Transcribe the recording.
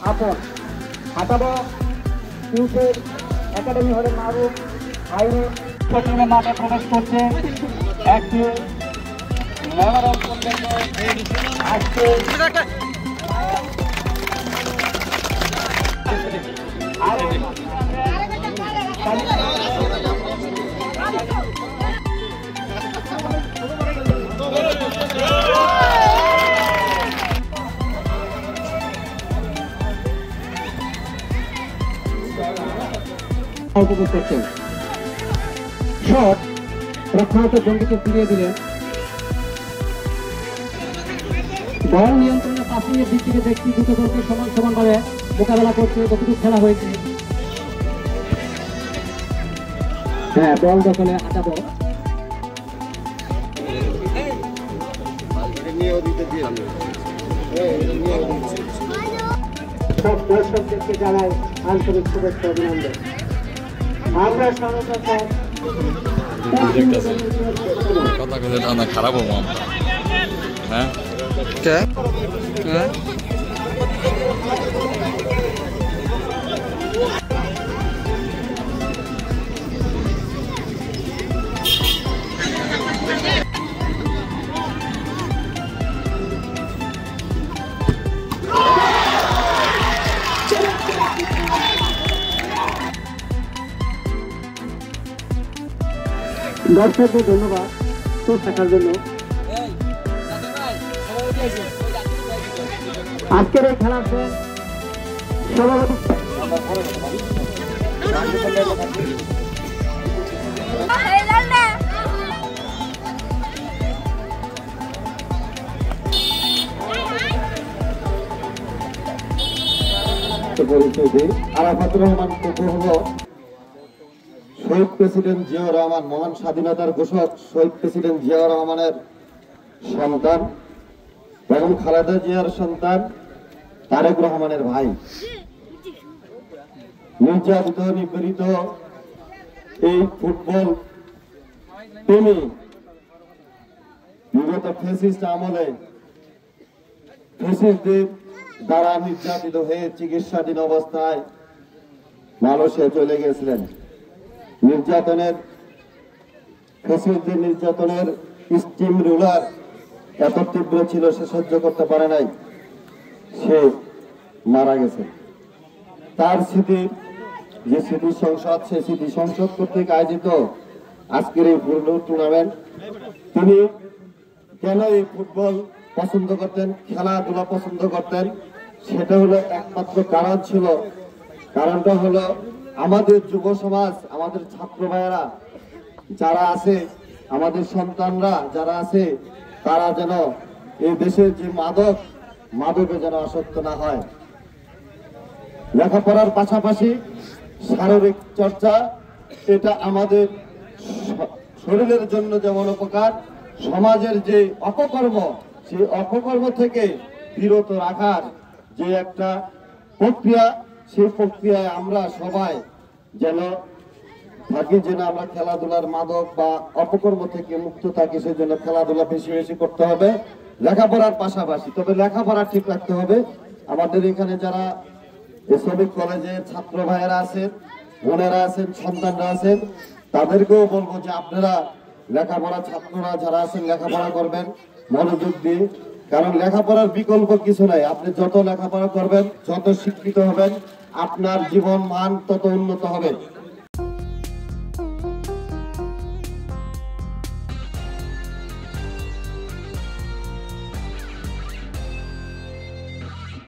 আপন হাতাবো ইউথের একাডেমি হলে মারুফ আইনে প্রথমে মাঠে প্রবেশ করছে একটি মনোরম আজকে উপভোগ করছেন শট প্রখ্যাত জঙ্গিকে ফিরিয়ে দিলেন বল নিয়ন্ত্রণে পাসিংয়ের দিক থেকে দেখছি দুটো দলকে সমান সমানভাবে মোকাবেলা করছে যতটুকু খেলা হয়েছে হ্যাঁ বল দখলে হাঁটাবো সব দর্শকদেরকে জানাই আন্তরিক শুভেচ্ছা অভিনন্দন আমরা কথা বলে না খারাপ হবো আমরা হ্যাঁ দর্শকদের ধন্যবাদ তো থাকার জন্য আজকের এই খেলার সভাপতি আরাফাতুর রহমান শহীদ প্রেসিডেন্ট জিয়াউর রহমান মহান স্বাধীনতার ঘোষক শহীদ প্রেসিডেন্ট জিয়াউর রহমানের সন্তান বেগম খালেদা জিয়ার সন্তান তারেক রহমানের ভাই নির্যাতিত নিপীড়িত এই ফুটবল প্রেমী বিগত ফ্যাসিস্ট আমলে ফ্যাসিস্টদের দ্বারা নির্যাতিত হয়ে চিকিৎসাধীন অবস্থায় মালয়েশিয়া চলে গেছিলেন নির্যাতনের ফ্যাসিস্টদের নির্যাতনের স্টিম রুলার এত তীব্র ছিল সে সহ্য করতে পারে নাই সে মারা গেছে তার স্মৃতি যে স্মৃতি সংসদ সে স্মৃতি সংসদ কর্তৃক আয়োজিত আজকের এই ফুটবল টুর্নামেন্ট তিনি কেন এই ফুটবল পছন্দ করতেন খেলাধুলা পছন্দ করতেন সেটা হলো একমাত্র কারণ ছিল কারণটা হলো আমাদের যুব সমাজ আমাদের ছাত্র ভাইয়েরা যারা আছে আমাদের সন্তানরা যারা আছে তারা যেন এই দেশের যে মাদকে যেন আসক্ত না হয় লেখাপড়ার পাশাপাশি শারীরিক চর্চা এটা আমাদের শরীরের জন্য যেমন উপকার সমাজের যে অপকর্ম সেই অপকর্ম থেকে বিরত রাখার যে একটা প্রক্রিয়া সেই প্রক্রিয়ায় আমরা সবাই যেন থাকি যেন আমরা খেলাধুলার মাদক বা অপকর্ম থেকে মুক্ত থাকি সেই জন্য খেলাধুলা বেশি বেশি করতে হবে লেখাপড়ার পাশাপাশি তবে লেখাপড়া ঠিক রাখতে হবে আমাদের এখানে যারা শ্রমিক কলেজে ছাত্র ভাইয়েরা আছেন বোনেরা আছেন সন্তানরা আছেন তাদেরকেও বলবো যে আপনারা লেখাপড়া ছাত্ররা যারা আছেন লেখাপড়া করবেন মনোযোগ দিয়ে কারণ লেখাপড়ার বিকল্প কিছু নাই আপনি যত লেখাপড়া করবেন যত শিক্ষিত হবেন আপনার জীবন মান তত উন্নত হবে